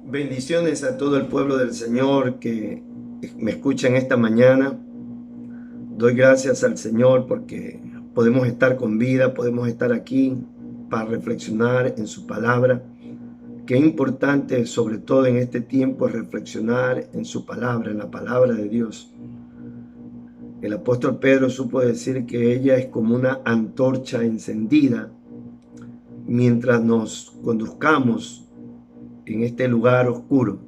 Bendiciones a todo el pueblo del Señor que me escuchan esta mañana. Doy gracias al Señor porque podemos estar con vida, podemos estar aquí para reflexionar en su palabra. Qué importante, sobre todo en este tiempo, es reflexionar en su palabra, en la palabra de Dios. El apóstol Pedro supo decir que ella es como una antorcha encendida mientras nos conduzcamos en este lugar oscuro,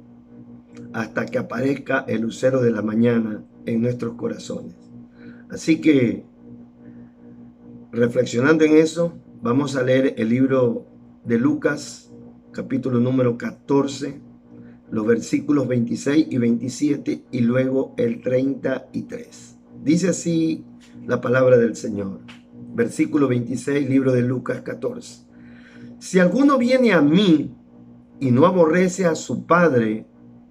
hasta que aparezca el lucero de la mañana en nuestros corazones. Así que, reflexionando en eso, vamos a leer el libro de Lucas, capítulo número 14, los versículos 26 y 27 y luego el 33. Dice así la palabra del Señor. Versículo 26, libro de Lucas 14. Si alguno viene a mí y no aborrece a su padre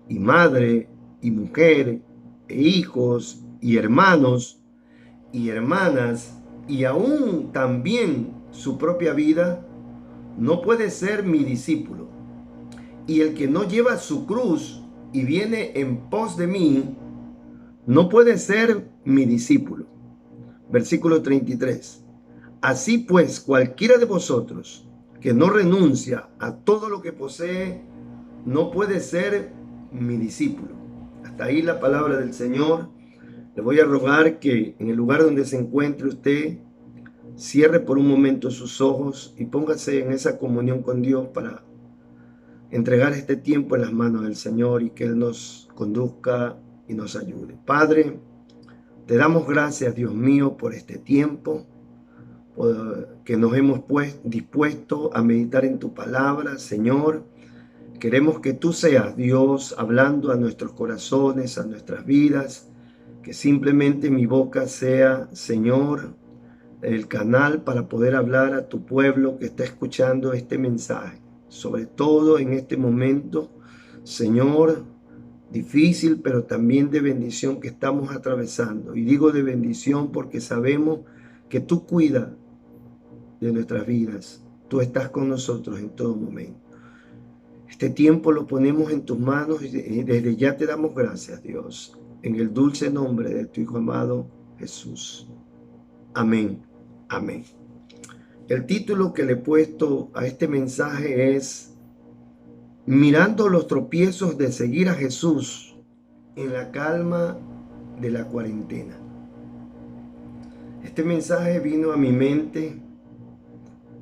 y madre y mujer e hijos y hermanos y hermanas y aún también su propia vida, no puede ser mi discípulo. Y el que no lleva su cruz y viene en pos de mí, no puede ser mi discípulo. Versículo 33. Así pues, cualquiera de vosotros que no renuncia a todo lo que posee, no puede ser mi discípulo. Hasta ahí la palabra del Señor. Le voy a rogar que en el lugar donde se encuentre usted, cierre por un momento sus ojos y póngase en esa comunión con Dios para entregar este tiempo en las manos del Señor y que Él nos conduzca y nos ayude. Padre, te damos gracias, Dios mío, por este tiempo, por que nos hemos dispuesto a meditar en tu palabra, Señor. Queremos que tú seas Dios hablando a nuestros corazones, a nuestras vidas, que simplemente mi boca sea, Señor, el canal para poder hablar a tu pueblo que está escuchando este mensaje. Sobre todo en este momento, Señor, difícil, pero también de bendición que estamos atravesando. Y digo de bendición porque sabemos que tú cuidas de nuestras vidas. Tú estás con nosotros en todo momento. Este tiempo lo ponemos en tus manos y desde ya te damos gracias, Dios, en el dulce nombre de tu Hijo amado, Jesús. Amén. Amén. El título que le he puesto a este mensaje es Mirando los tropiezos de seguir a Jesús en la calma de la cuarentena. Este mensaje vino a mi mente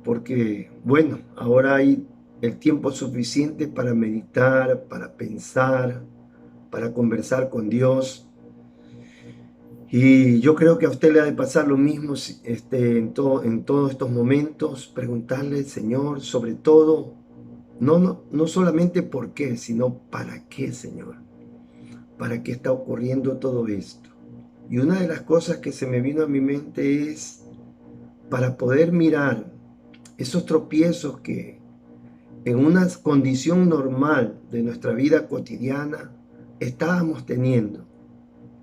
porque, bueno, ahora hay el tiempo suficiente para meditar, para pensar, para conversar con Dios. Y yo creo que a usted le ha de pasar lo mismo en todos estos momentos, preguntarle al Señor, sobre todo, no solamente por qué, sino para qué, Señor. ¿Para qué está ocurriendo todo esto? Y una de las cosas que se me vino a mi mente es para poder mirar esos tropiezos que en una condición normal de nuestra vida cotidiana estábamos teniendo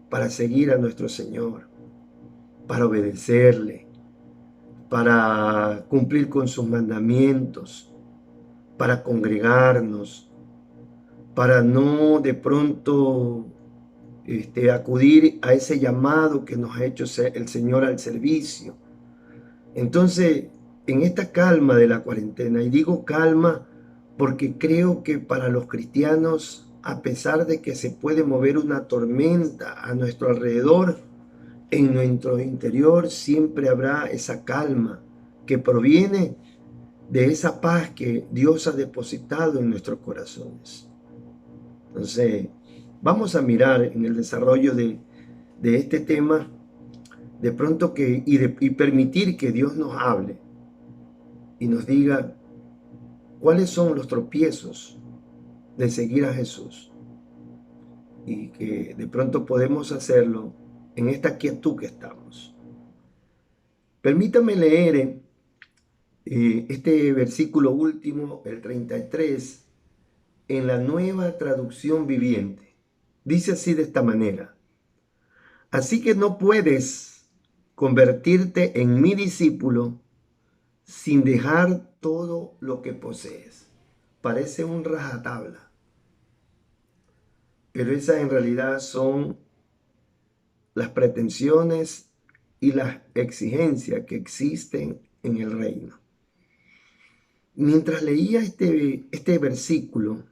para seguir a nuestro Señor, para obedecerle, para cumplir con sus mandamientos, para congregarnos, para no de pronto acudir a ese llamado que nos ha hecho el Señor al servicio. Entonces, en esta calma de la cuarentena, y digo calma porque creo que para los cristianos, a pesar de que se puede mover una tormenta a nuestro alrededor, en nuestro interior siempre habrá esa calma que proviene de esa paz que Dios ha depositado en nuestros corazones. Entonces, vamos a mirar en el desarrollo de este tema, de pronto y permitir que Dios nos hable y nos diga cuáles son los tropiezos de seguir a Jesús. Y que de pronto podemos hacerlo en esta quietud que estamos. Permítame leer este versículo último, el 33, en la Nueva Traducción Viviente. Dice así de esta manera: así que no puedes convertirte en mi discípulo sin dejar todo lo que posees. Parece un rajatabla, pero esas en realidad son las pretensiones y las exigencias que existen en el reino. Mientras leía este versículo,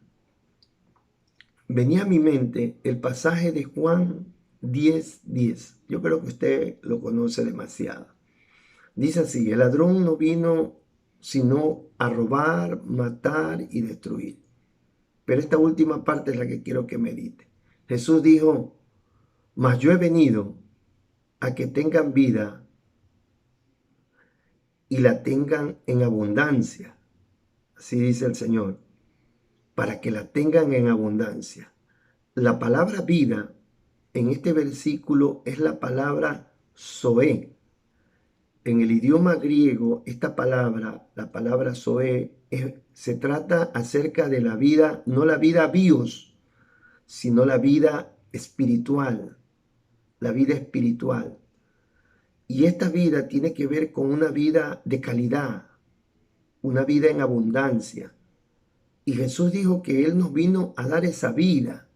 venía a mi mente el pasaje de Juan 10:10. Yo creo que usted lo conoce demasiado. Dice así: el ladrón no vino sino a robar, matar y destruir. Pero esta última parte es la que quiero que medite. Jesús dijo: mas yo he venido a que tengan vida y la tengan en abundancia. Así dice el Señor, para que la tengan en abundancia. La palabra vida en este versículo es la palabra zoe. En el idioma griego, esta palabra, la palabra zoe, se trata acerca de la vida, no la vida bios, sino la vida espiritual, la vida espiritual. Y esta vida tiene que ver con una vida de calidad, una vida en abundancia. Y Jesús dijo que Él nos vino a dar esa vida.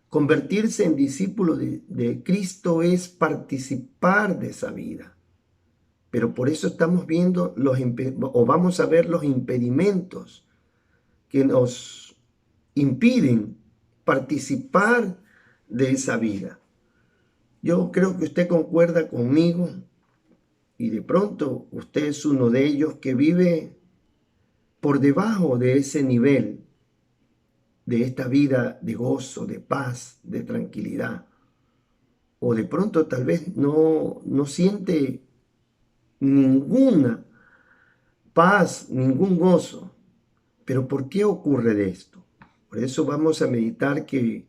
Convertirse en discípulo de Cristo es participar de esa vida. Pero por eso estamos viendo o vamos a ver los impedimentos que nos impiden participar de esa vida. Yo creo que usted concuerda conmigo y de pronto usted es uno de ellos que vive por debajo de ese nivel, de esta vida de gozo, de paz, de tranquilidad. O de pronto tal vez no siente ninguna paz, ningún gozo. Pero ¿por qué ocurre de esto? Por eso vamos a meditar que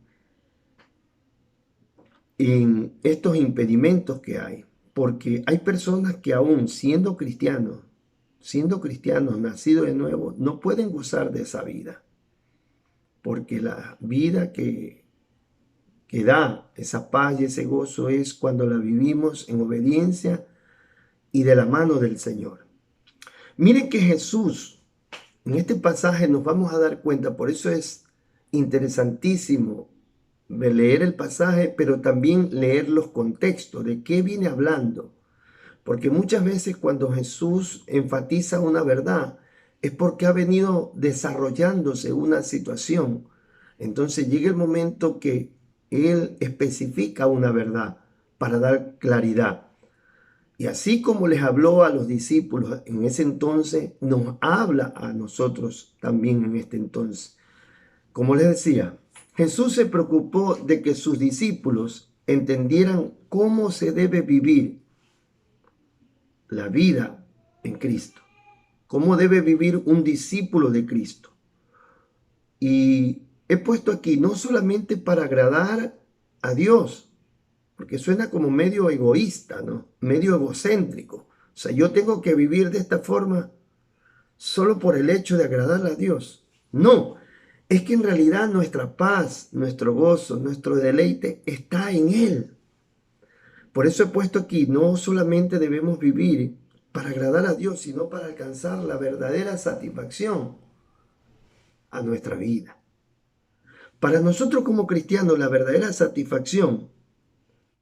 en estos impedimentos que hay, porque hay personas que aún siendo cristianos, nacidos de nuevo, no pueden gozar de esa vida, porque la vida que da esa paz y ese gozo es cuando la vivimos en obediencia y de la mano del Señor. Miren que Jesús, en este pasaje nos vamos a dar cuenta, por eso es interesantísimo leer el pasaje, pero también leer los contextos, de qué viene hablando. Porque muchas veces cuando Jesús enfatiza una verdad, es porque ha venido desarrollándose una situación. Entonces llega el momento que Él especifica una verdad para dar claridad. Y así como les habló a los discípulos en ese entonces, nos habla a nosotros también en este entonces. Como les decía, Jesús se preocupó de que sus discípulos entendieran cómo se debe vivir la vida en Cristo, cómo debe vivir un discípulo de Cristo. Y he puesto aquí no solamente para agradar a Dios, porque suena como medio egoísta, ¿no? Medio egocéntrico. O sea, yo tengo que vivir de esta forma solo por el hecho de agradar a Dios. No, es que en realidad nuestra paz, nuestro gozo, nuestro deleite está en Él. Por eso he puesto aquí, no solamente debemos vivir para agradar a Dios, sino para alcanzar la verdadera satisfacción a nuestra vida. Para nosotros como cristianos, la verdadera satisfacción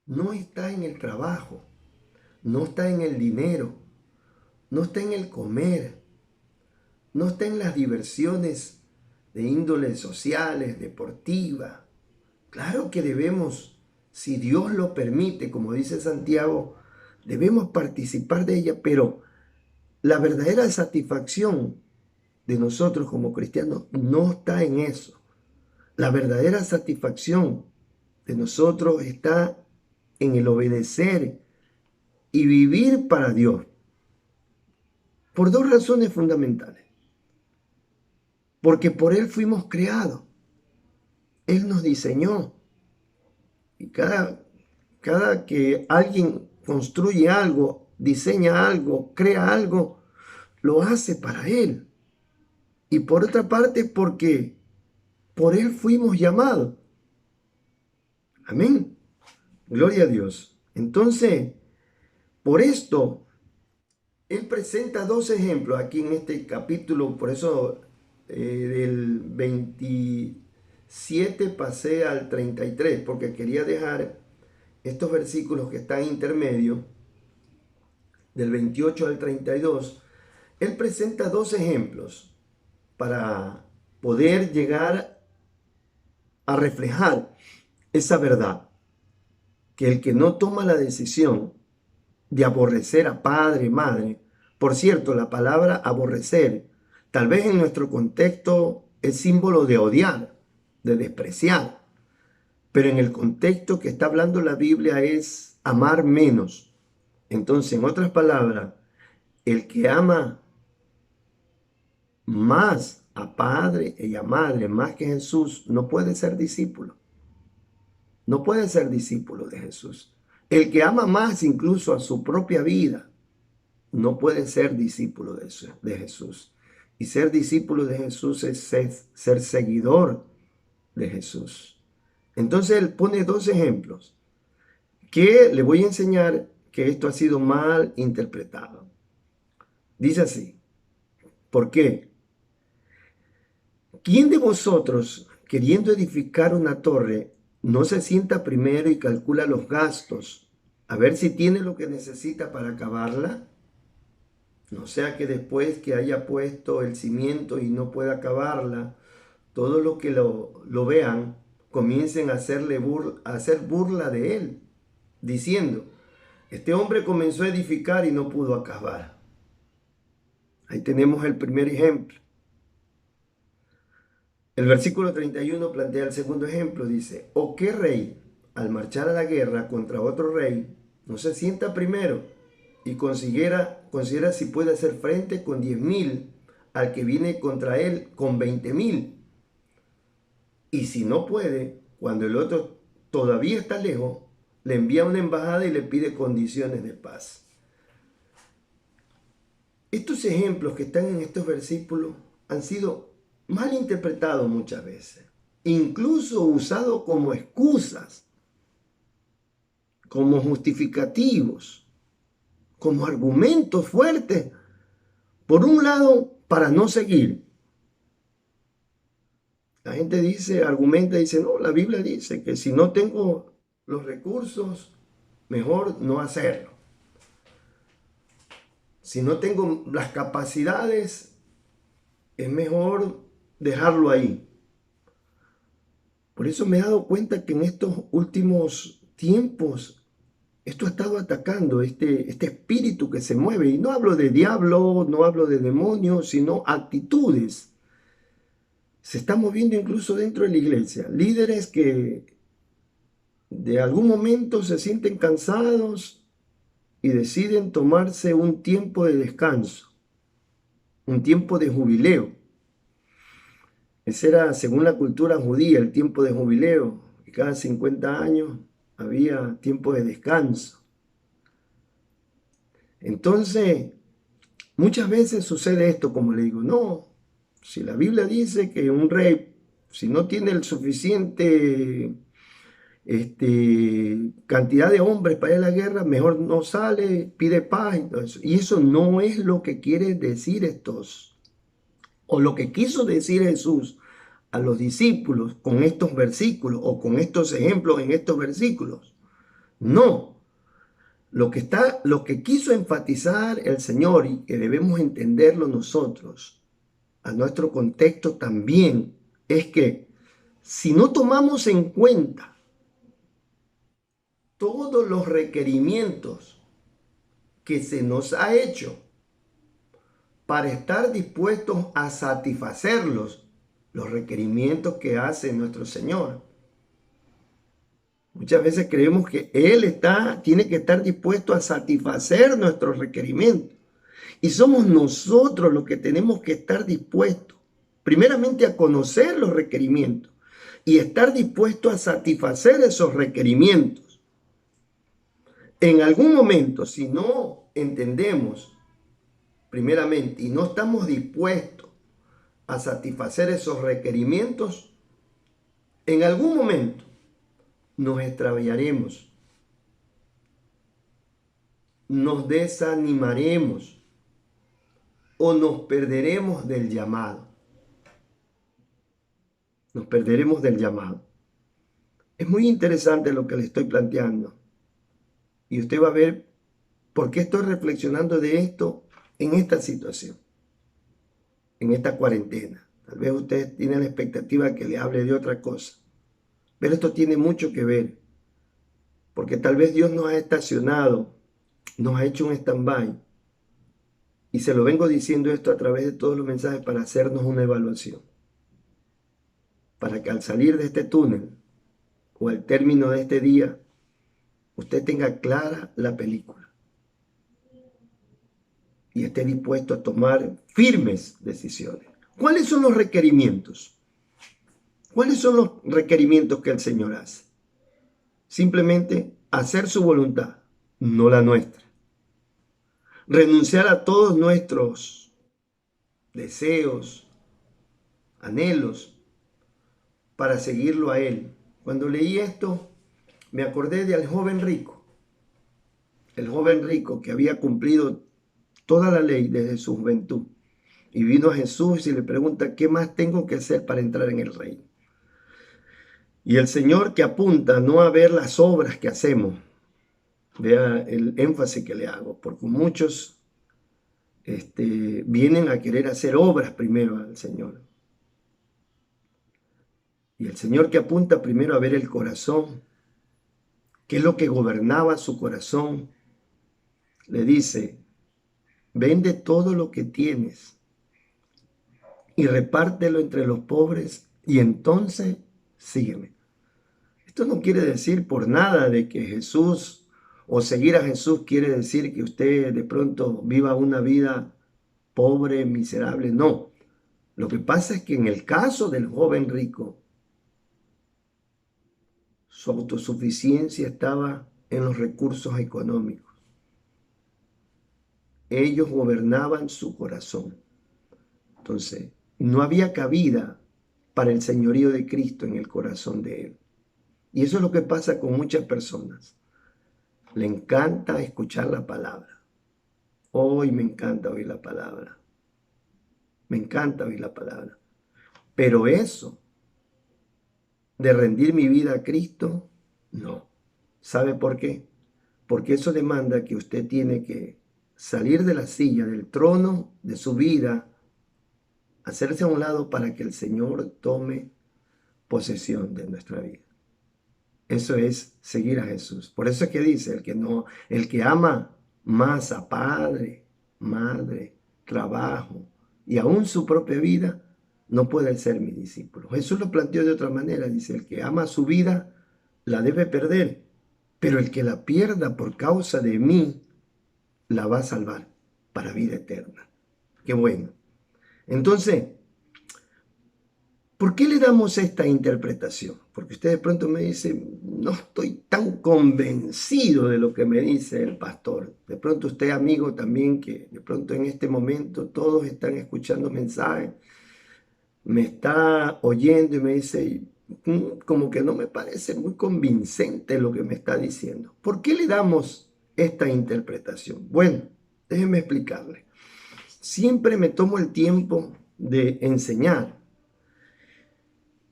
no está en el trabajo, no está en el dinero, no está en el comer, no está en las diversiones de índoles sociales, deportivas. Claro que debemos, si Dios lo permite, como dice Santiago, debemos participar de ella, pero la verdadera satisfacción de nosotros como cristianos no está en eso. La verdadera satisfacción de nosotros está en el obedecer y vivir para Dios. Por dos razones fundamentales. Porque por Él fuimos creados. Él nos diseñó. Y cada que alguien construye algo, diseña algo, crea algo, lo hace para Él. Y por otra parte, porque por Él fuimos llamados. Amén. Gloria a Dios. Entonces, por esto, Él presenta dos ejemplos aquí en este capítulo, por eso del 20 7 pasé al 33 porque quería dejar estos versículos que están intermedios, del 28 al 32. Él presenta dos ejemplos para poder llegar a reflejar esa verdad, que el que no toma la decisión de aborrecer a padre, madre, por cierto, la palabra aborrecer, tal vez en nuestro contexto es símbolo de odiar, de despreciar, pero en el contexto que está hablando la Biblia es amar menos. Entonces, en otras palabras, el que ama más a padre y a madre, más que Jesús, no puede ser discípulo. No puede ser discípulo de Jesús. El que ama más incluso a su propia vida, no puede ser discípulo de Jesús. Y ser discípulo de Jesús es ser seguidor de Jesús. Entonces él pone dos ejemplos que le voy a enseñar que esto ha sido mal interpretado. Dice así, ¿por qué? ¿Quién de vosotros, queriendo edificar una torre, no se sienta primero y calcula los gastos, a ver si tiene lo que necesita para acabarla? No sea que después que haya puesto el cimiento y no pueda acabarla, todos los que lo vean comiencen a hacer burla de él, diciendo, este hombre comenzó a edificar y no pudo acabar. Ahí tenemos el primer ejemplo. El versículo 31 plantea el segundo ejemplo, dice, ¿o qué rey, al marchar a la guerra contra otro rey, no se sienta primero y considera si puede hacer frente con 10.000 al que viene contra él con 20.000? Y si no puede, cuando el otro todavía está lejos, le envía una embajada y le pide condiciones de paz. Estos ejemplos que están en estos versículos han sido mal interpretados muchas veces, incluso usados como excusas, como justificativos, como argumentos fuertes, por un lado, para no seguir. La gente dice, no, la Biblia dice que si no tengo los recursos, mejor no hacerlo. Si no tengo las capacidades, es mejor dejarlo ahí. Por eso me he dado cuenta que en estos últimos tiempos esto ha estado atacando este espíritu que se mueve. Y no hablo de diablo, no hablo de demonios, sino actitudes. Se está moviendo incluso dentro de la iglesia. Líderes que de algún momento se sienten cansados y deciden tomarse un tiempo de descanso, un tiempo de jubileo. Ese era, según la cultura judía, el tiempo de jubileo. Y cada 50 años había tiempo de descanso. Entonces, muchas veces sucede esto, como le digo, no, si la Biblia dice que un rey, si no tiene el suficiente cantidad de hombres para ir a la guerra, mejor no sale, pide paz y todo eso. Y eso no es lo que quiere decir estos, o lo que quiso decir Jesús a los discípulos con estos versículos o con estos ejemplos en estos versículos. No. Lo que quiso enfatizar el Señor y que debemos entenderlo nosotros, a nuestro contexto también, es que si no tomamos en cuenta todos los requerimientos que se nos ha hecho para estar dispuestos a satisfacerlos, los requerimientos que hace nuestro Señor. Muchas veces creemos que Él tiene que estar dispuesto a satisfacer nuestros requerimientos. Y somos nosotros los que tenemos que estar dispuestos, primeramente a conocer los requerimientos y estar dispuestos a satisfacer esos requerimientos. En algún momento, si no entendemos primeramente y no estamos dispuestos a satisfacer esos requerimientos, en algún momento nos extraviaremos, nos desanimaremos o nos perderemos del llamado. nos perderemos del llamado. Es muy interesante lo que le estoy planteando. Y usted va a ver por qué estoy reflexionando de esto en esta situación, en esta cuarentena. Tal vez usted tiene la expectativa que le hable de otra cosa. Pero esto tiene mucho que ver. Porque tal vez Dios nos ha estacionado, nos ha hecho un stand-by. Y se lo vengo diciendo esto a través de todos los mensajes para hacernos una evaluación. Para que al salir de este túnel o al término de este día, usted tenga clara la película y esté dispuesto a tomar firmes decisiones. ¿Cuáles son los requerimientos? ¿Cuáles son los requerimientos que el Señor hace? Simplemente hacer su voluntad, no la nuestra. Renunciar a todos nuestros deseos, anhelos, para seguirlo a Él. Cuando leí esto, me acordé del joven rico. El joven rico que había cumplido toda la ley desde su juventud. Y vino a Jesús y le pregunta, ¿qué más tengo que hacer para entrar en el reino? Y el Señor que apunta no a ver las obras que hacemos. Vea el énfasis que le hago, porque muchos vienen a querer hacer obras primero al Señor. Y el Señor que apunta primero a ver el corazón, qué es lo que gobernaba su corazón, le dice, vende todo lo que tienes y repártelo entre los pobres y entonces sígueme. Esto no quiere decir por nada de que Jesús o seguir a Jesús quiere decir que usted de pronto viva una vida pobre, miserable. No. Lo que pasa es que en el caso del joven rico, su autosuficiencia estaba en los recursos económicos. Ellos gobernaban su corazón. Entonces, no había cabida para el señorío de Cristo en el corazón de él. Y eso es lo que pasa con muchas personas. Le encanta escuchar la palabra. Hoy me encanta oír la palabra. Me encanta oír la palabra. Pero eso de rendir mi vida a Cristo, no. ¿Sabe por qué? Porque eso demanda que usted tiene que salir de la silla, del trono de su vida, hacerse a un lado para que el Señor tome posesión de nuestra vida. Eso es seguir a Jesús. Por eso es que dice, el que ama más a padre, madre, trabajo y aún su propia vida, no puede ser mi discípulo. Jesús lo planteó de otra manera. Dice, el que ama su vida, la debe perder. Pero el que la pierda por causa de mí, la va a salvar para vida eterna. Qué bueno. Entonces, ¿por qué le damos esta interpretación? Porque usted de pronto me dice, no estoy tan convencido de lo que me dice el pastor. De pronto usted, amigo, también, que de pronto en este momento todos están escuchando mensajes, me está oyendo y me dice, como que no me parece muy convincente lo que me está diciendo. ¿Por qué le damos esta interpretación? Bueno, déjeme explicarle. Siempre me tomo el tiempo de enseñar.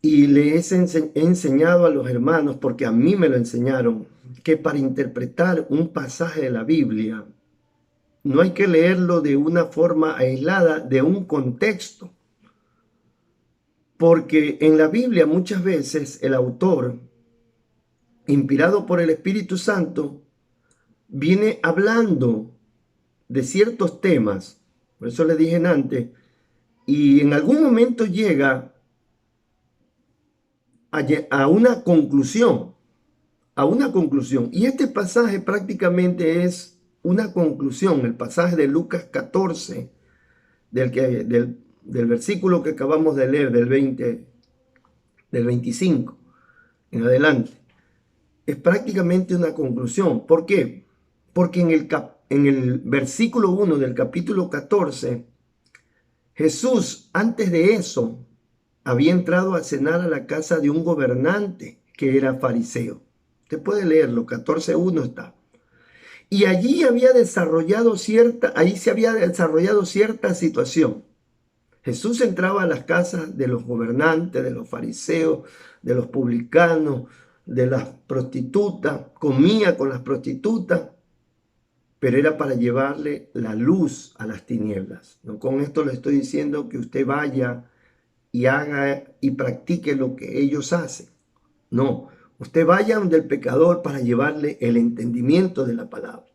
Y les he enseñado a los hermanos, porque a mí me lo enseñaron, que para interpretar un pasaje de la Biblia, no hay que leerlo de una forma aislada de un contexto. Porque en la Biblia muchas veces el autor, inspirado por el Espíritu Santo, viene hablando de ciertos temas. Por eso le dije antes, y en algún momento llega a una conclusión, Y este pasaje prácticamente es una conclusión, el pasaje de Lucas 14, del versículo que acabamos de leer, del 25 en adelante. Es prácticamente una conclusión. ¿Por qué? Porque en el versículo 1 del capítulo 14, Jesús, antes de eso, había entrado a cenar a la casa de un gobernante que era fariseo. Usted puede leerlo, 14:1 está. Y allí se había desarrollado cierta situación. Jesús entraba a las casas de los gobernantes, de los fariseos, de los publicanos, de las prostitutas, comía con las prostitutas, pero era para llevarle la luz a las tinieblas. No con esto le estoy diciendo que usted vaya y haga y practique lo que ellos hacen. No, usted vaya donde el pecador para llevarle el entendimiento de la palabra.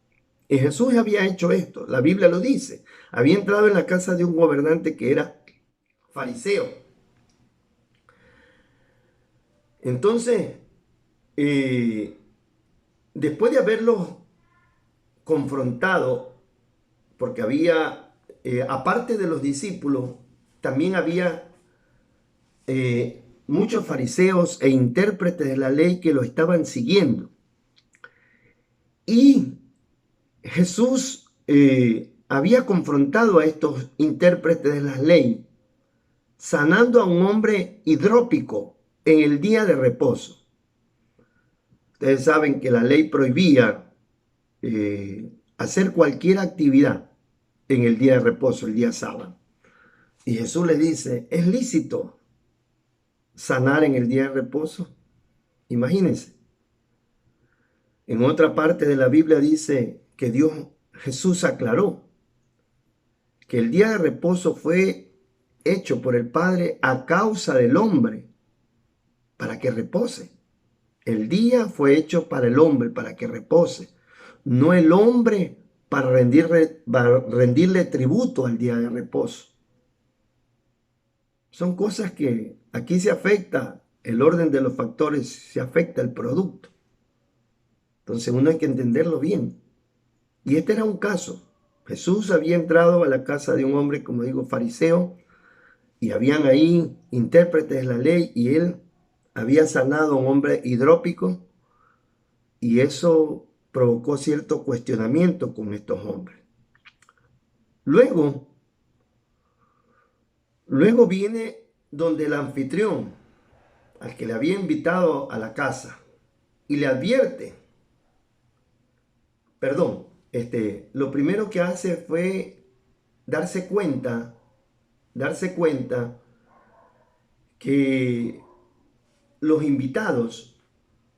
Y Jesús había hecho esto, la Biblia lo dice. Había entrado en la casa de un gobernante que era fariseo. Entonces, después de haberlo confrontado, porque había, aparte de los discípulos, también había muchos fariseos e intérpretes de la ley que lo estaban siguiendo. Y Jesús había confrontado a estos intérpretes de la ley, sanando a un hombre hidrópico en el día de reposo. Ustedes saben que la ley prohibía hacer cualquier actividad en el día de reposo, el día sábado. Y Jesús le dice, ¿es lícito sanar en el día de reposo? Imagínense. En otra parte de la Biblia dice que Jesús aclaró que el día de reposo fue hecho por el Padre a causa del hombre, para que repose. El día fue hecho para el hombre, para que repose. No el hombre para rendirle tributo al día de reposo. Son cosas que aquí se afecta el orden de los factores, se afecta el producto. Entonces uno hay que entenderlo bien. Y este era un caso. Jesús había entrado a la casa de un hombre, como digo, fariseo, y habían ahí intérpretes de la ley, y él había sanado a un hombre hidrópico, y eso provocó cierto cuestionamiento con estos hombres. Luego viene donde el anfitrión, al que le había invitado a la casa, y le advierte, lo primero que hace fue darse cuenta que los invitados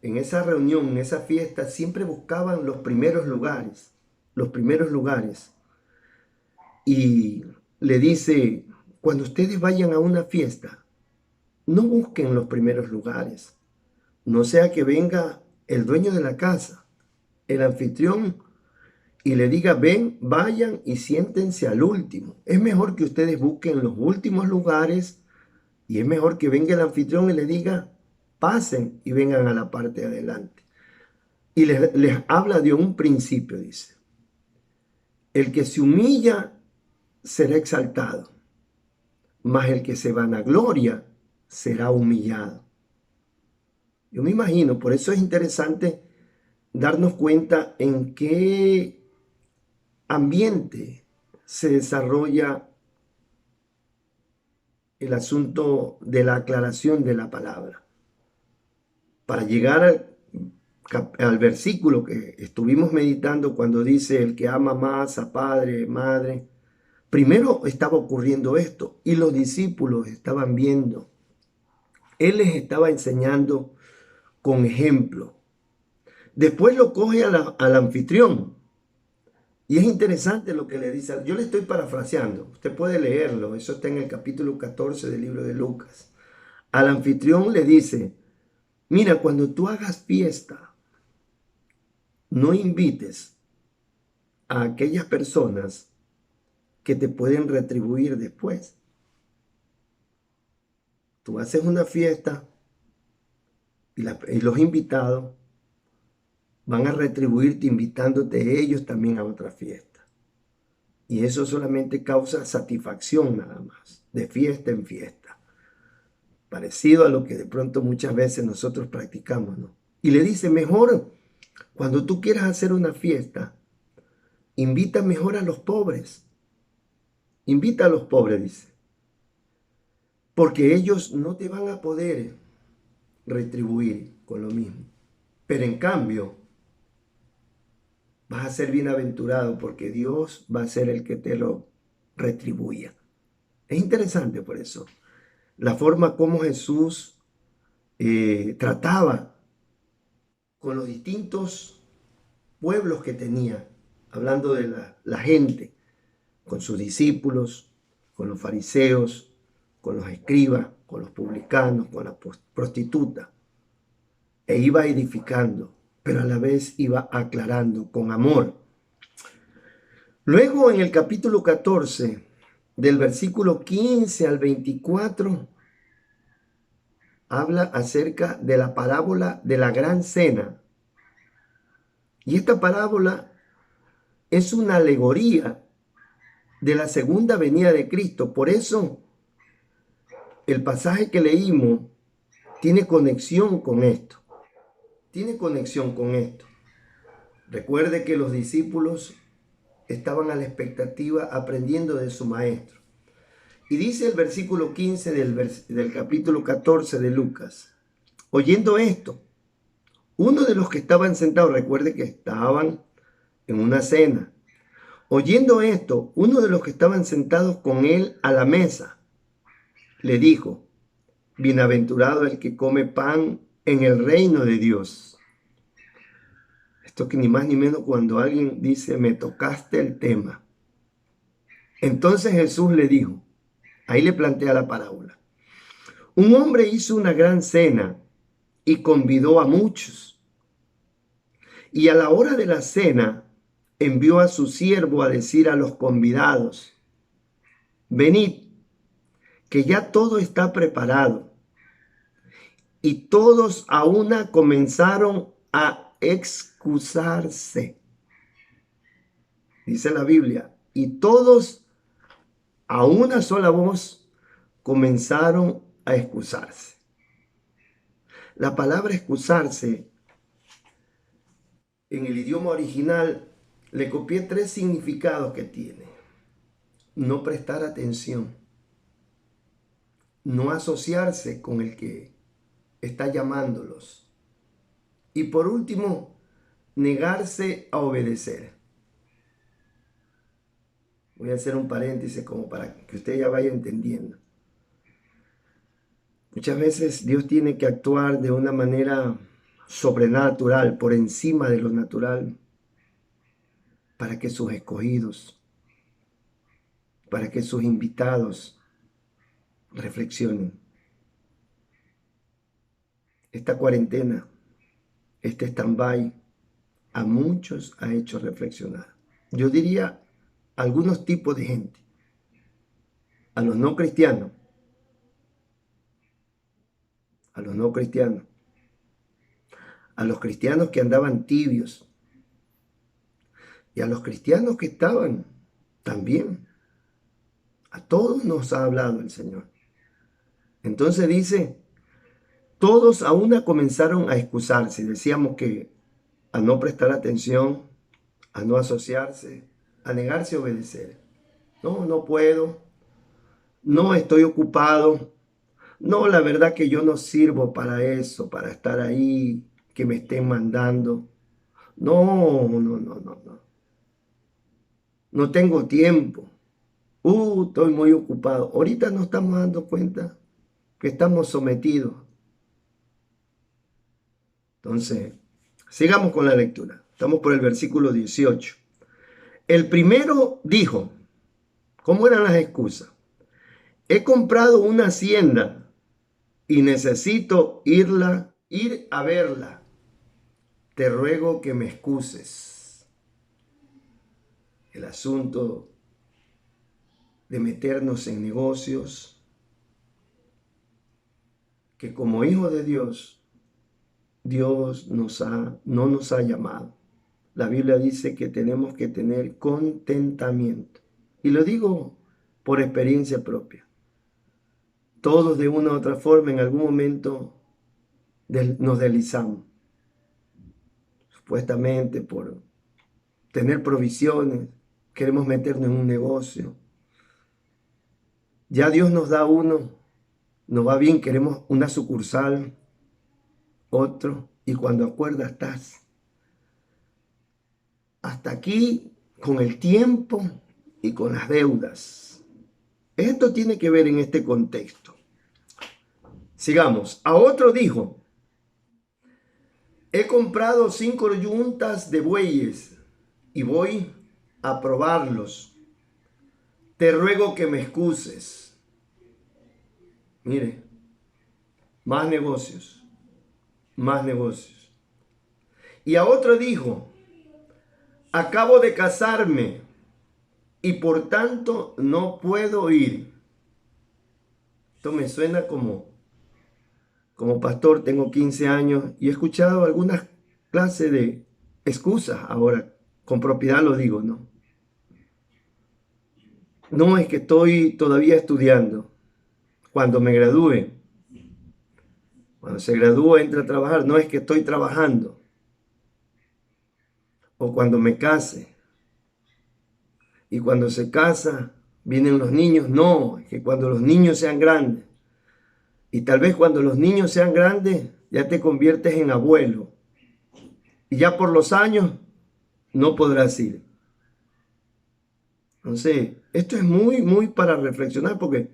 en esa reunión, en esa fiesta, siempre buscaban los primeros lugares. Y le dice, cuando ustedes vayan a una fiesta, no busquen los primeros lugares. No sea que venga el dueño de la casa, el anfitrión, y le diga, ven, vayan y siéntense al último. Es mejor que ustedes busquen los últimos lugares, y es mejor que venga el anfitrión y le diga, pasen y vengan a la parte de adelante. Y les habla de un principio, dice. El que se humilla será exaltado, mas el que se vanagloria será humillado. Yo me imagino, por eso es interesante darnos cuenta en qué ambiente se desarrolla el asunto de la aclaración de la palabra. Para llegar al versículo que estuvimos meditando cuando dice el que ama más a padre, madre, primero estaba ocurriendo esto y los discípulos estaban viendo. Él les estaba enseñando con ejemplo. Después lo coge al anfitrión. Y es interesante lo que le dice. Yo le estoy parafraseando. Usted puede leerlo. Eso está en el capítulo 14 del libro de Lucas. Al anfitrión le dice, mira, cuando tú hagas fiesta, no invites a aquellas personas que te pueden retribuir después. Tú haces una fiesta y los invitados van a retribuirte invitándote ellos también a otra fiesta. Y eso solamente causa satisfacción nada más, de fiesta en fiesta. Parecido a lo que de pronto muchas veces nosotros practicamos, ¿no? Y le dice, mejor, cuando tú quieras hacer una fiesta, invita mejor a los pobres. Invita a los pobres, dice. Porque ellos no te van a poder retribuir con lo mismo. Pero en cambio, vas a ser bienaventurado porque Dios va a ser el que te lo retribuya. Es interesante por eso, la forma como Jesús trataba con los distintos pueblos que tenía, hablando de la gente, con sus discípulos, con los fariseos, con los escribas, con los publicanos, con la prostituta. E iba edificando, pero a la vez iba aclarando con amor. Luego en el capítulo 14, del versículo 15 al 24, habla acerca de la parábola de la gran cena. Y esta parábola es una alegoría de la segunda venida de Cristo. Por eso el pasaje que leímos tiene conexión con esto. Tiene conexión con esto. Recuerde que los discípulos estaban a la expectativa aprendiendo de su maestro. Y dice el versículo 15 del capítulo 14 de Lucas: oyendo esto, uno de los que estaban sentados, recuerde que estaban en una cena. Oyendo esto, uno de los que estaban sentados con él a la mesa, le dijo: bienaventurado el que come pan en el reino de Dios. Esto que ni más ni menos cuando alguien dice: me tocaste el tema. Entonces Jesús le dijo, ahí le plantea la parábola: un hombre hizo una gran cena y convidó a muchos. Y a la hora de la cena envió a su siervo a decir a los convidados: venid, que ya todo está preparado. Y todos a una comenzaron a excusarse. Dice la Biblia, y todos a una sola voz comenzaron a excusarse. La palabra excusarse en el idioma original le copié 3 significados que tiene: no prestar atención, no asociarse con el que está llamándolos, y por último, negarse a obedecer. Voy a hacer un paréntesis como para que usted ya vaya entendiendo. Muchas veces Dios tiene que actuar de una manera sobrenatural, por encima de lo natural, para que sus escogidos, para que sus invitados reflexionen. Esta cuarentena, este stand-by, a muchos ha hecho reflexionar. Yo diría algunos tipos de gente: a los no cristianos, a los no cristianos, a los cristianos que andaban tibios y a los cristianos que estaban también. A todos nos ha hablado el Señor. Entonces dice, todos a una comenzaron a excusarse. Decíamos que a no prestar atención, a no asociarse, a negarse a obedecer. No, no puedo. No, estoy ocupado. No, la verdad que yo no sirvo para eso, para estar ahí, que me estén mandando. No, no, no, no, no. No tengo tiempo. Estoy muy ocupado. Ahorita nos estamos dando cuenta que estamos sometidos. Entonces, sigamos con la lectura. Estamos por el versículo 18. El primero dijo, ¿cómo eran las excusas? He comprado una hacienda y necesito ir a verla. Te ruego que me excuses. El asunto de meternos en negocios que como hijos de Dios, Dios no nos ha llamado. La Biblia dice que tenemos que tener contentamiento. Y lo digo por experiencia propia. Todos de una u otra forma en algún momento nos deslizamos. Supuestamente por tener provisiones, queremos meternos en un negocio. Ya Dios nos da uno, nos va bien, queremos una sucursal, otro, y cuando acuerdas estás hasta aquí con el tiempo y con las deudas. Esto tiene que ver en este contexto. Sigamos. A otro dijo, he comprado 5 yuntas de bueyes y voy a probarlos. Te ruego que me excuses. Mire, más negocios, más negocios. Y a otro dijo, acabo de casarme y por tanto no puedo ir. Esto me suena como pastor, tengo 15 años y he escuchado algunas clases de excusas. Ahora, con propiedad lo digo, ¿no? No es que estoy todavía estudiando. Cuando me gradúe, cuando se gradúa, entra a trabajar. No es que estoy trabajando. O cuando me case. Y cuando se casa, vienen los niños. No, es que cuando los niños sean grandes. Y tal vez cuando los niños sean grandes, ya te conviertes en abuelo. Y ya por los años no podrás ir. Entonces, esto es muy para reflexionar, porque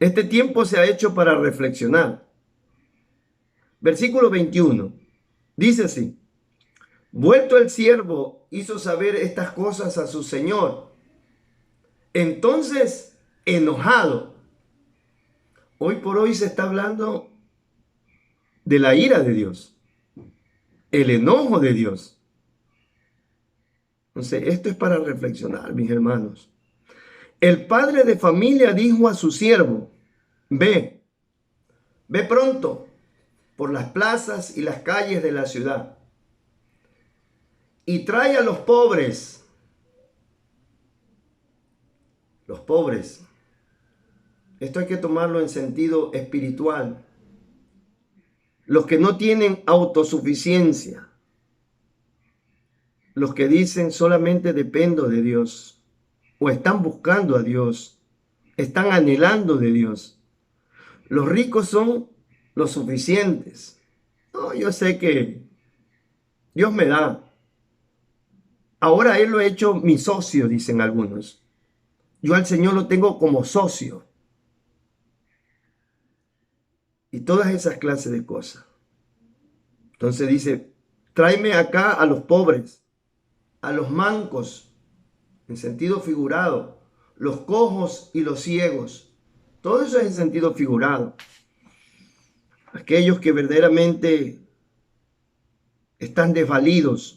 este tiempo se ha hecho para reflexionar. Versículo 21. Dice así. Vuelto el siervo, hizo saber estas cosas a su señor. Entonces, enojado. Hoy por hoy se está hablando de la ira de Dios, el enojo de Dios. Entonces, esto es para reflexionar, mis hermanos. El padre de familia dijo a su siervo, ve pronto por las plazas y las calles de la ciudad y trae a los pobres. Los pobres. Esto hay que tomarlo en sentido espiritual. Los que no tienen autosuficiencia. Los que dicen solamente dependo de Dios. O están buscando a Dios. Están anhelando de Dios. Los ricos son los suficientes. No, yo sé que Dios me da. Ahora Él lo ha hecho mi socio, dicen algunos. Yo al Señor lo tengo como socio. Y todas esas clases de cosas. Entonces dice, tráeme acá a los pobres, a los mancos, en sentido figurado, los cojos y los ciegos. Todo eso es en sentido figurado. Aquellos que verdaderamente están desvalidos,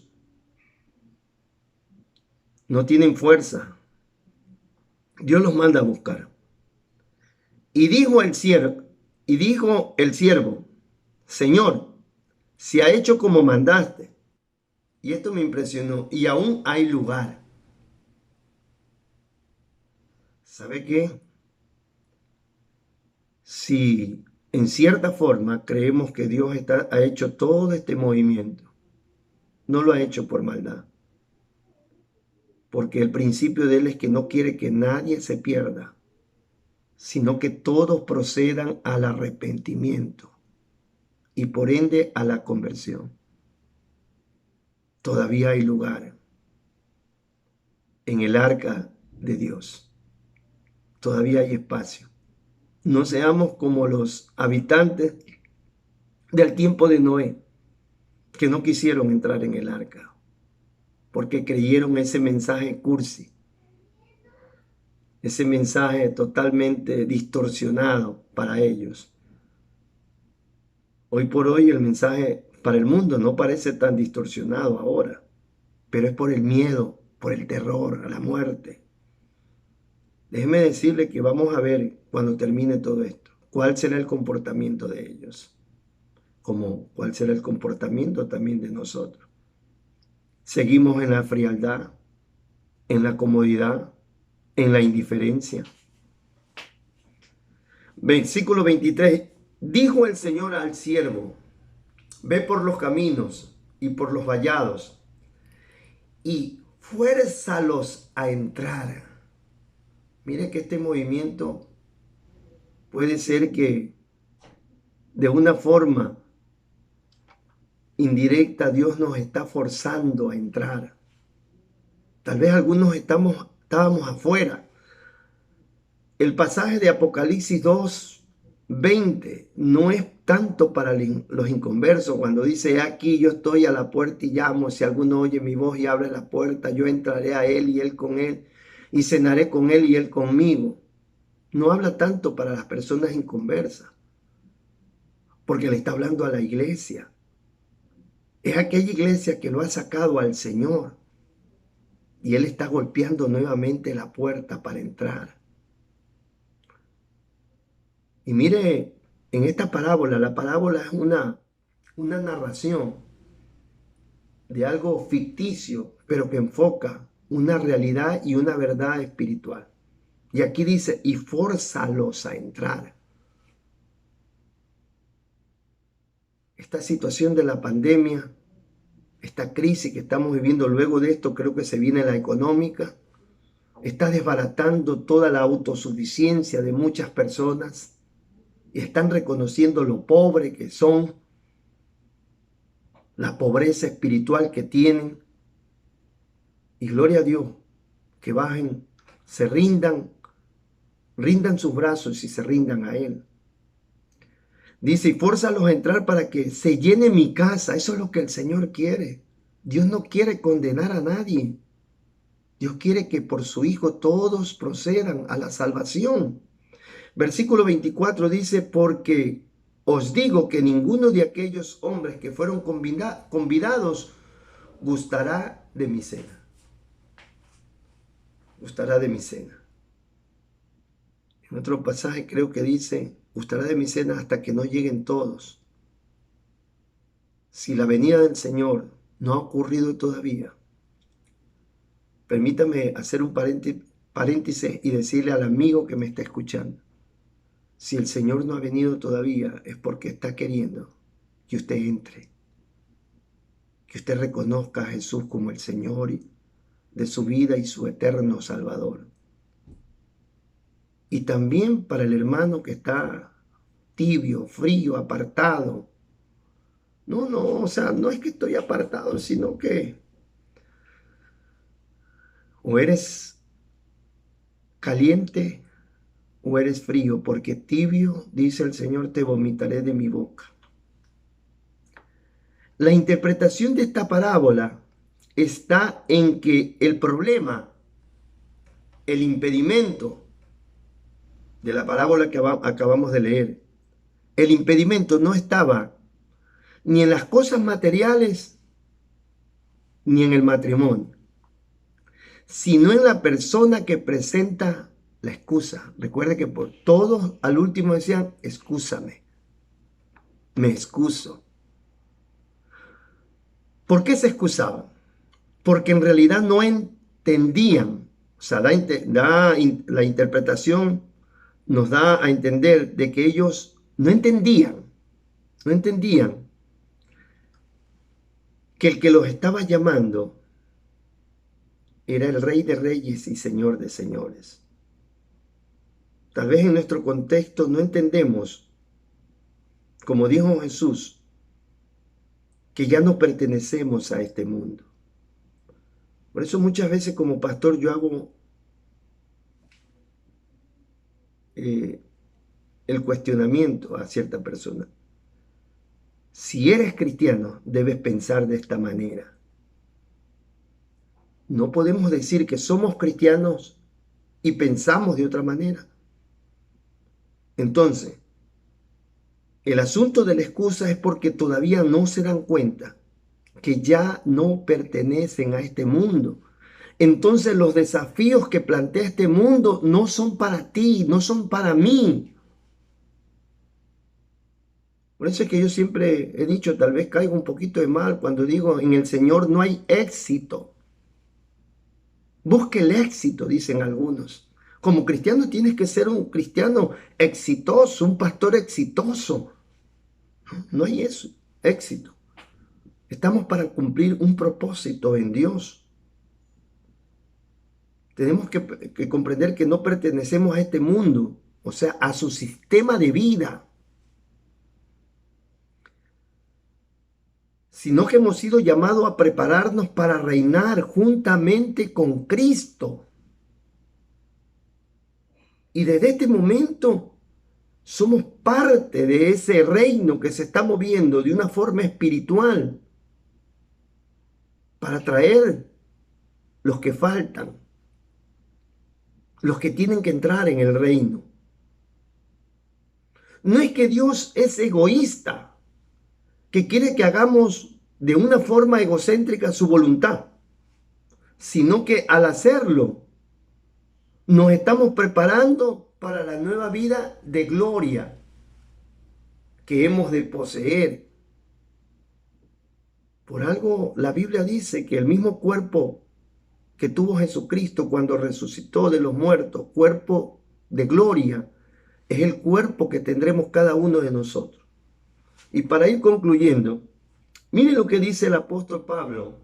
no tienen fuerza. Dios los manda a buscar. Y dijo el siervo, Señor, se ha hecho como mandaste. Y esto me impresionó. Y aún hay lugar. ¿Sabe qué? Si en cierta forma creemos que Dios ha hecho todo este movimiento, no lo ha hecho por maldad. Porque el principio de Él es que no quiere que nadie se pierda, sino que todos procedan al arrepentimiento y por ende a la conversión. Todavía hay lugar en el arca de Dios. Todavía hay espacio. No seamos como los habitantes del tiempo de Noé, que no quisieron entrar en el arca, porque creyeron ese mensaje cursi, ese mensaje totalmente distorsionado para ellos. Hoy por hoy el mensaje para el mundo no parece tan distorsionado ahora, pero es por el miedo, por el terror, a la muerte. Déjeme decirle que vamos a ver cuando termine todo esto, cuál será el comportamiento de ellos, como cuál será el comportamiento también de nosotros. Seguimos en la frialdad, en la comodidad, en la indiferencia. Versículo 23. Dijo el Señor al siervo, ve por los caminos y por los vallados y fuérzalos a entrar. Mire que este movimiento puede ser que de una forma indirecta Dios nos está forzando a entrar. Tal vez algunos estábamos afuera, El pasaje de Apocalipsis 2:20 no es tanto para los inconversos cuando dice: aquí yo estoy a la puerta y llamo, si alguno oye mi voz y abre la puerta, yo entraré a él y él con él, y cenaré con él y él conmigo. No habla tanto para las personas inconversas, porque le está hablando a la iglesia. Es aquella iglesia que lo ha sacado al Señor y él está golpeando nuevamente la puerta para entrar. Y mire, en esta parábola, la parábola es una narración de algo ficticio, pero que enfoca una realidad y una verdad espiritual. Y aquí dice: y fórzalos a entrar. Esta situación de la pandemia, esta crisis que estamos viviendo luego de esto, creo que se viene la económica, está desbaratando toda la autosuficiencia de muchas personas y están reconociendo lo pobre que son, la pobreza espiritual que tienen. Y gloria a Dios, que bajen, se rindan sus brazos y se rindan a Él. Dice: y fórzalos a entrar para que se llene mi casa. Eso es lo que el Señor quiere. Dios no quiere condenar a nadie. Dios quiere que por su Hijo todos procedan a la salvación. Versículo 24 dice: porque os digo que ninguno de aquellos hombres que fueron convidados gustará de mi cena. Gustará de mi cena. En otro pasaje creo que dice: gustará de mi cena hasta que no lleguen todos. Si la venida del Señor no ha ocurrido todavía, permítame hacer un paréntesis y decirle al amigo que me está escuchando: si el Señor no ha venido todavía, es porque está queriendo que usted entre, que usted reconozca a Jesús como el Señor de su vida y su eterno Salvador. Y también para el hermano que está tibio, frío, apartado. No, o sea, no es que estoy apartado, sino que o eres caliente o eres frío, porque tibio, dice el Señor, te vomitaré de mi boca. La interpretación de esta parábola está en que el problema, el impedimento de la parábola que acabamos de leer, el impedimento no estaba ni en las cosas materiales ni en el matrimonio, sino en la persona que presenta la excusa. Recuerde que por todos al último decían: excúsame, me excuso. ¿Por qué se excusaban? Porque en realidad no entendían. O sea, la interpretación nos da a entender de que ellos no entendían que el que los estaba llamando era el Rey de Reyes y Señor de Señores. Tal vez en nuestro contexto no entendemos, como dijo Jesús, que ya no pertenecemos a este mundo. Por eso muchas veces como pastor yo hago el cuestionamiento a cierta persona. Si eres cristiano, debes pensar de esta manera. No podemos decir que somos cristianos y pensamos de otra manera. Entonces, el asunto de la excusa es porque todavía no se dan cuenta que ya no pertenecen a este mundo. Entonces los desafíos que plantea este mundo no son para ti, no son para mí. Por eso es que yo siempre he dicho, tal vez caigo un poquito de mal cuando digo: en el Señor no hay éxito. Busque el éxito, dicen algunos. Como cristiano tienes que ser un cristiano exitoso, un pastor exitoso. No hay eso, éxito. Estamos para cumplir un propósito en Dios. Tenemos que comprender que no pertenecemos a este mundo, o sea, a su sistema de vida, sino que hemos sido llamados a prepararnos para reinar juntamente con Cristo. Y desde este momento somos parte de ese reino que se está moviendo de una forma espiritual para traer los que faltan, los que tienen que entrar en el reino. No es que Dios es egoísta, que quiere que hagamos de una forma egocéntrica su voluntad, sino que al hacerlo nos estamos preparando para la nueva vida de gloria que hemos de poseer. Por algo la Biblia dice que el mismo cuerpo que tuvo Jesucristo cuando resucitó de los muertos, cuerpo de gloria, es el cuerpo que tendremos cada uno de nosotros. Y para ir concluyendo, mire lo que dice el apóstol Pablo.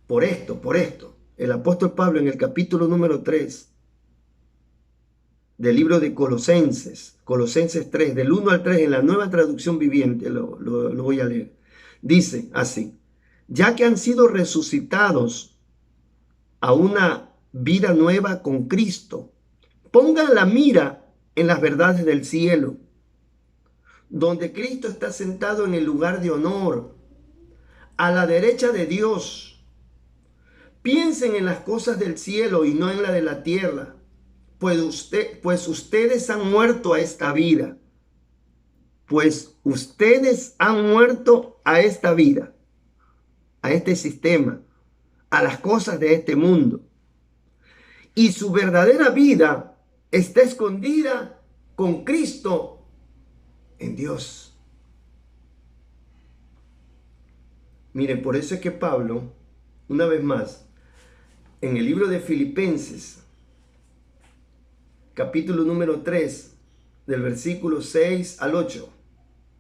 Por esto, el apóstol Pablo en el capítulo número 3 del libro de Colosenses 3, del 1 al 3, en la Nueva Traducción Viviente, lo voy a leer. Dice así: ya que han sido resucitados a una vida nueva con Cristo, pongan la mira en las verdades del cielo, donde Cristo está sentado en el lugar de honor, a la derecha de Dios. Piensen en las cosas del cielo y no en la de la tierra, pues ustedes han muerto a esta vida. Pues ustedes han muerto a esta vida, a este sistema, a las cosas de este mundo. Y su verdadera vida está escondida con Cristo en Dios. Miren, por eso es que Pablo, una vez más, en el libro de Filipenses, capítulo número 3, del versículo 6 al 8,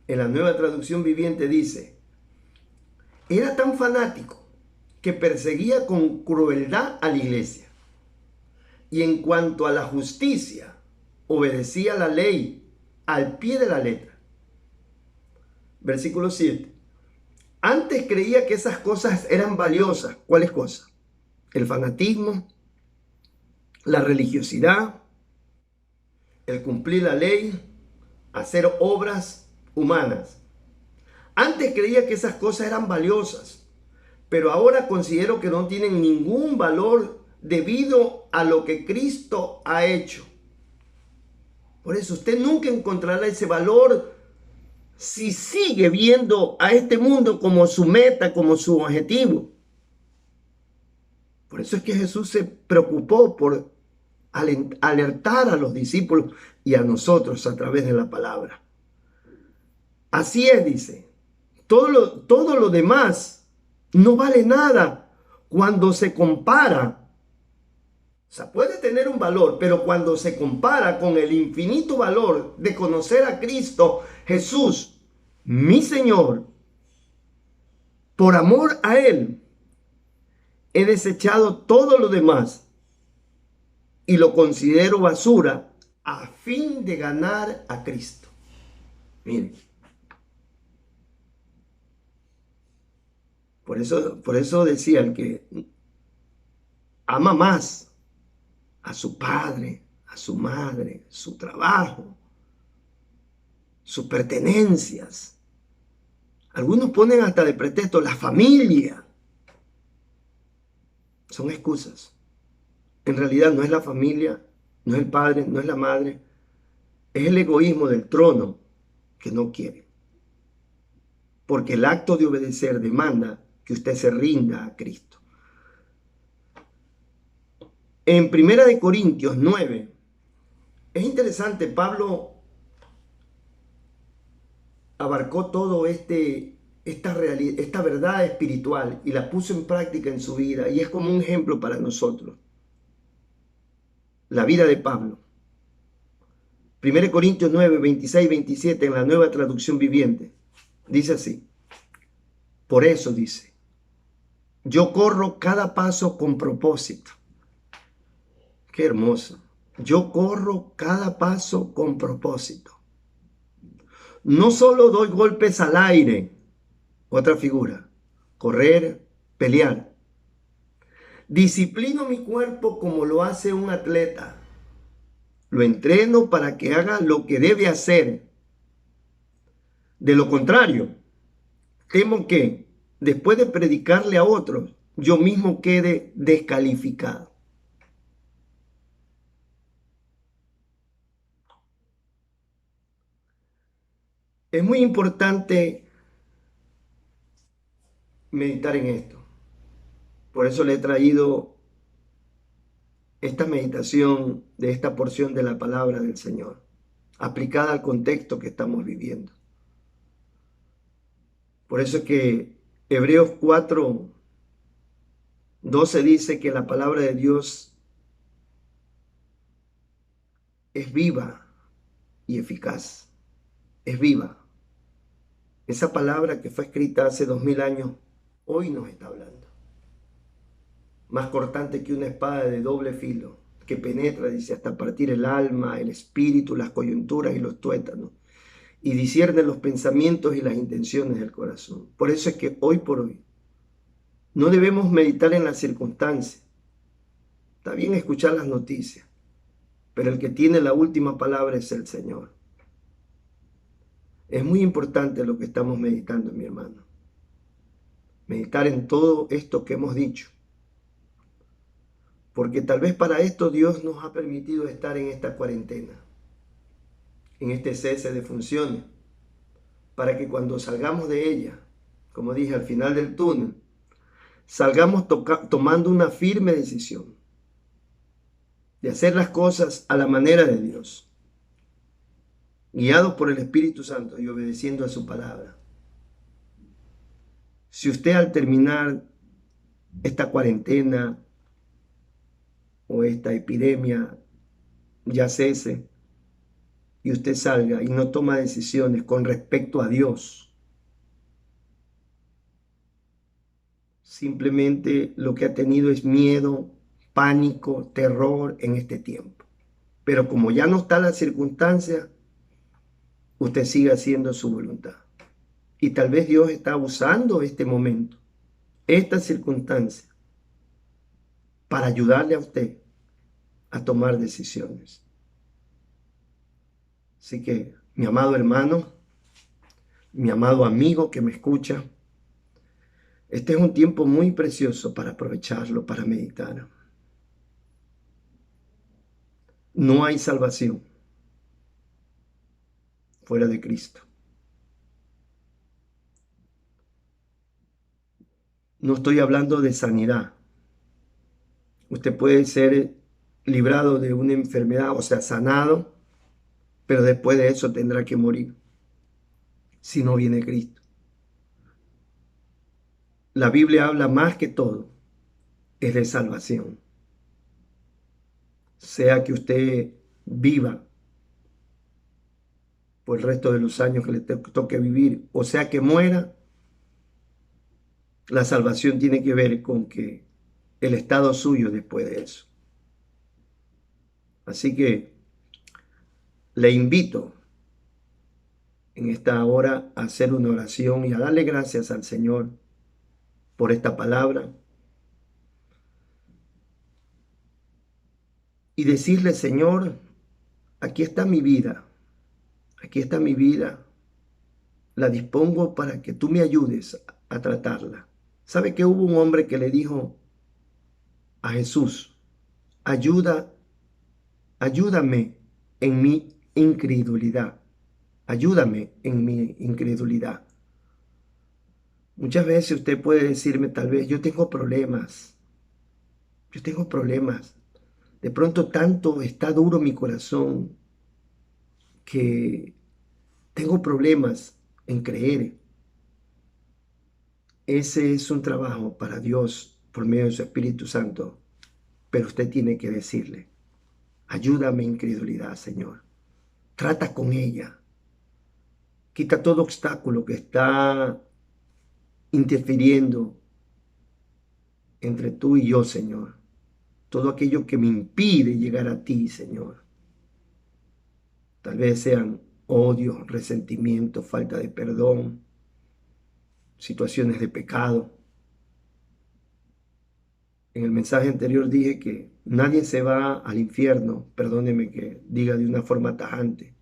en la Nueva Traducción Viviente dice: era tan fanático que perseguía con crueldad a la iglesia. Y en cuanto a la justicia, obedecía la ley al pie de la letra. Versículo 7. Antes creía que esas cosas eran valiosas. ¿Cuáles cosas? El fanatismo, la religiosidad, el cumplir la ley, hacer obras humanas. Antes creía que esas cosas eran valiosas, pero ahora considero que no tienen ningún valor debido a lo que Cristo ha hecho. Por eso usted nunca encontrará ese valor si sigue viendo a este mundo como su meta, como su objetivo. Por eso es que Jesús se preocupó por alertar a los discípulos y a nosotros a través de la palabra. Así es, dice, todo lo demás no vale nada cuando se compara. O sea, puede tener un valor, pero cuando se compara con el infinito valor de conocer a Cristo Jesús, mi Señor, por amor a Él, he desechado todo lo demás y lo considero basura a fin de ganar a Cristo. Miren. Por eso decía el que ama más a su padre, a su madre, su trabajo, sus pertenencias. Algunos ponen hasta de pretexto la familia. Son excusas. En realidad no es la familia, no es el padre, no es la madre. Es el egoísmo del trono que no quiere. Porque el acto de obedecer demanda que usted se rinda a Cristo. En 1 Corintios 9, es interesante, Pablo abarcó todo esta verdad espiritual y la puso en práctica en su vida, y es como un ejemplo para nosotros. La vida de Pablo. 1 Corintios 9, 26, 27 en la Nueva Traducción Viviente. Dice así: por eso dice, yo corro cada paso con propósito. Qué hermoso. Yo corro cada paso con propósito. No solo doy golpes al aire, otra figura, correr, pelear. Disciplino mi cuerpo como lo hace un atleta. lo entreno para que haga lo que debe hacer. De lo contrario, temo que después de predicarle a otros, yo mismo quede descalificado. Es muy importante meditar en esto. Por eso le he traído esta meditación de esta porción de la palabra del Señor, aplicada al contexto que estamos viviendo. Por eso es que Hebreos 4:12 dice que la palabra de Dios es viva y eficaz. Es viva. Esa palabra que fue escrita hace 2000 años, hoy nos está hablando. Más cortante que una espada de doble filo, que penetra, dice, hasta partir el alma, el espíritu, las coyunturas y los tuétanos, y discierne los pensamientos y las intenciones del corazón. Por eso es que hoy por hoy no debemos meditar en las circunstancias. Está bien escuchar las noticias, pero el que tiene la última palabra es el Señor. Es muy importante lo que estamos meditando, mi hermano. Meditar en todo esto que hemos dicho. Porque tal vez para esto Dios nos ha permitido estar en esta cuarentena, en este cese de funciones, para que cuando salgamos de ella, como dije, al final del túnel, salgamos tomando una firme decisión de hacer las cosas a la manera de Dios, guiados por el Espíritu Santo y obedeciendo a su palabra. Si usted al terminar esta cuarentena o esta epidemia ya cese y usted salga y no toma decisiones con respecto a Dios, simplemente lo que ha tenido es miedo, pánico, terror en este tiempo. Pero como ya no está la circunstancia, usted sigue haciendo su voluntad. Y tal vez Dios está usando este momento, esta circunstancia, para ayudarle a usted a tomar decisiones. Así que, mi amado hermano, mi amado amigo que me escucha, este es un tiempo muy precioso para aprovecharlo, para meditar. No hay salvación fuera de Cristo. No estoy hablando de sanidad. Usted puede ser librado de una enfermedad, o sea, sanado, pero después de eso tendrá que morir si no viene Cristo. La Biblia habla más que todo, es de salvación. Sea que usted viva por el resto de los años que le toque vivir, o sea que muera, la salvación tiene que ver con que el estado suyo después de eso. Así que le invito en esta hora a hacer una oración y a darle gracias al Señor por esta palabra y decirle, Señor, aquí está mi vida, aquí está mi vida, la dispongo para que tú me ayudes a tratarla. ¿Sabe que hubo un hombre que le dijo a Jesús, ayúdame en mi incredulidad, ayúdame en mi incredulidad? Muchas veces usted puede decirme, tal vez, yo tengo problemas, de pronto tanto está duro mi corazón que tengo problemas en creer. Ese es un trabajo para Dios por medio de su Espíritu Santo, pero usted tiene que decirle, ayúdame incredulidad, Señor. Trata con ella. Quita todo obstáculo que está interfiriendo entre tú y yo, Señor. Todo aquello que me impide llegar a ti, Señor. Tal vez sean odio, resentimiento, falta de perdón, situaciones de pecado. En el mensaje anterior dije que nadie se va al infierno, perdóneme que diga de una forma tajante,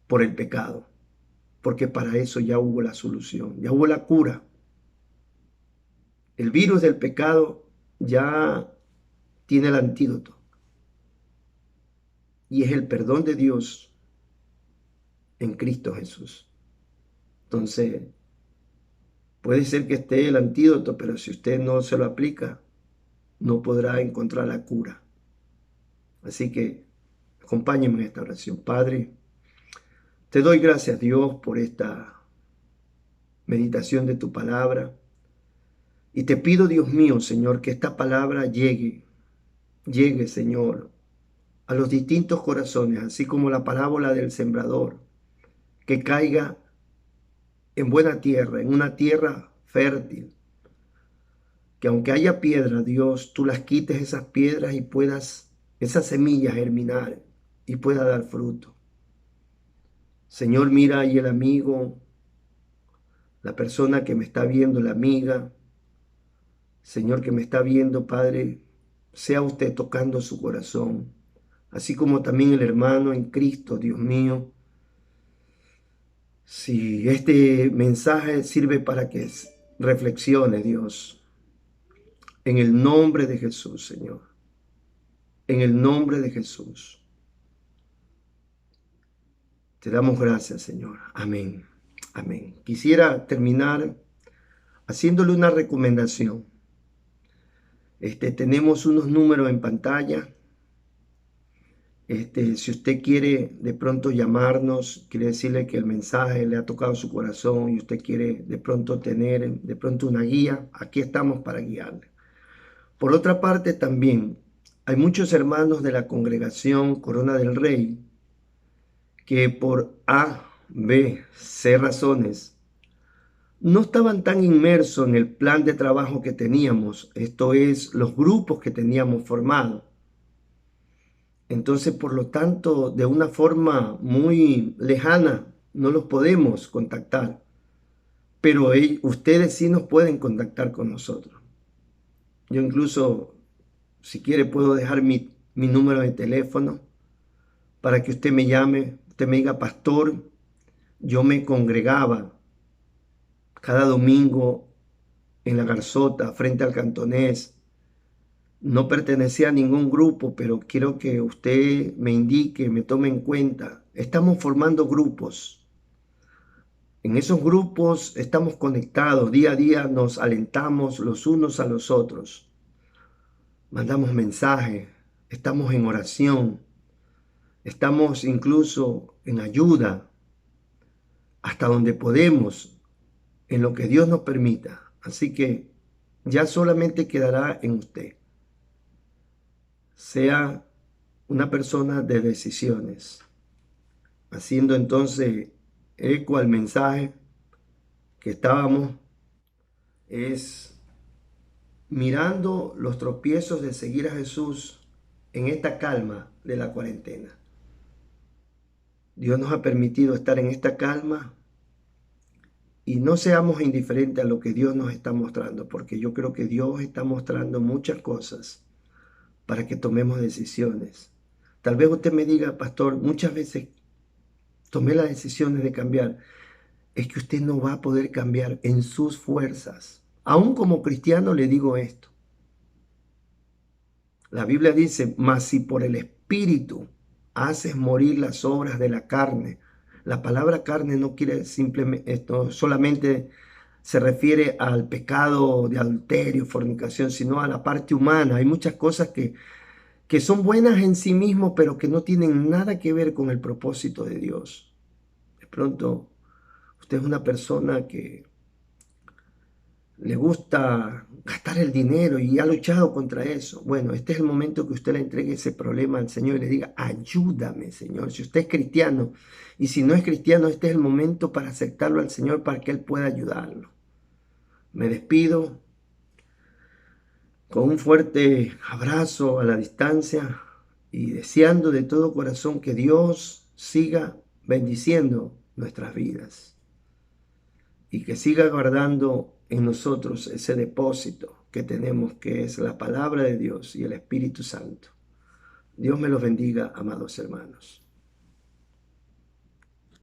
por el pecado, porque para eso ya hubo la solución, ya hubo la cura. El virus del pecado ya tiene el antídoto y es el perdón de Dios en Cristo Jesús. Entonces, puede ser que esté el antídoto, pero si usted no se lo aplica, no podrá encontrar la cura. Así que acompáñenme en esta oración. Padre, te doy gracias, Dios, por esta meditación de tu palabra. Y te pido, Dios mío, Señor, que esta palabra llegue, Señor, a los distintos corazones, así como la parábola del sembrador, que caiga en buena tierra, en una tierra fértil, que aunque haya piedra, Dios, tú las quites esas piedras y puedas esas semillas germinar y pueda dar fruto. Señor, mira ahí el amigo, la persona que me está viendo, la amiga, Señor, que me está viendo, Padre, sea usted tocando su corazón, así como también el hermano en Cristo, Dios mío. Si este mensaje sirve para que reflexione, Dios, en el nombre de Jesús, Señor, en el nombre de Jesús, te damos gracias, Señor. Amén. Amén. Quisiera terminar haciéndole una recomendación. Tenemos unos números en pantalla. Si usted quiere de pronto llamarnos, quiere decirle que el mensaje le ha tocado su corazón y usted quiere de pronto tener de pronto una guía, aquí estamos para guiarle. Por otra parte, también hay muchos hermanos de la congregación Corona del Rey que por A, B, C razones no estaban tan inmersos en el plan de trabajo que teníamos, esto es, los grupos que teníamos formados. Entonces, por lo tanto, de una forma muy lejana, no los podemos contactar, pero ustedes sí nos pueden contactar con nosotros. Yo incluso, si quiere, puedo dejar mi número de teléfono para que usted me llame, usted me diga, pastor, yo me congregaba cada domingo en la Garzota, frente al Cantonés. No pertenecía a ningún grupo, pero quiero que usted me indique, me tome en cuenta. Estamos formando grupos. En esos grupos estamos conectados, día a día nos alentamos los unos a los otros. Mandamos mensajes, estamos en oración, estamos incluso en ayuda, hasta donde podemos, en lo que Dios nos permita. Así que ya solamente quedará en usted. Sea una persona de decisiones, haciendo entonces eco al mensaje que estábamos, es mirando los tropiezos de seguir a Jesús en esta calma de la cuarentena. Dios nos ha permitido estar en esta calma y no seamos indiferentes a lo que Dios nos está mostrando, porque yo creo que Dios está mostrando muchas cosas para que tomemos decisiones. Tal vez usted me diga, pastor, muchas veces tomé las decisiones de cambiar. Es que usted no va a poder cambiar en sus fuerzas. Aún como cristiano le digo esto. La Biblia dice, mas si por el Espíritu haces morir las obras de la carne. La palabra carne no quiere simplemente esto, solamente se refiere al pecado de adulterio, fornicación, sino a la parte humana. Hay muchas cosas que son buenas en sí mismos, pero que no tienen nada que ver con el propósito de Dios. De pronto, usted es una persona que le gusta gastar el dinero y ha luchado contra eso. Bueno, este es el momento que usted le entregue ese problema al Señor y le diga, ayúdame, Señor. Si usted es cristiano y si no es cristiano, este es el momento para aceptarlo al Señor para que Él pueda ayudarlo. Me despido con un fuerte abrazo a la distancia y deseando de todo corazón que Dios siga bendiciendo nuestras vidas y que siga guardando en nosotros ese depósito que tenemos, que es la palabra de Dios y el Espíritu Santo. Dios me los bendiga, amados hermanos.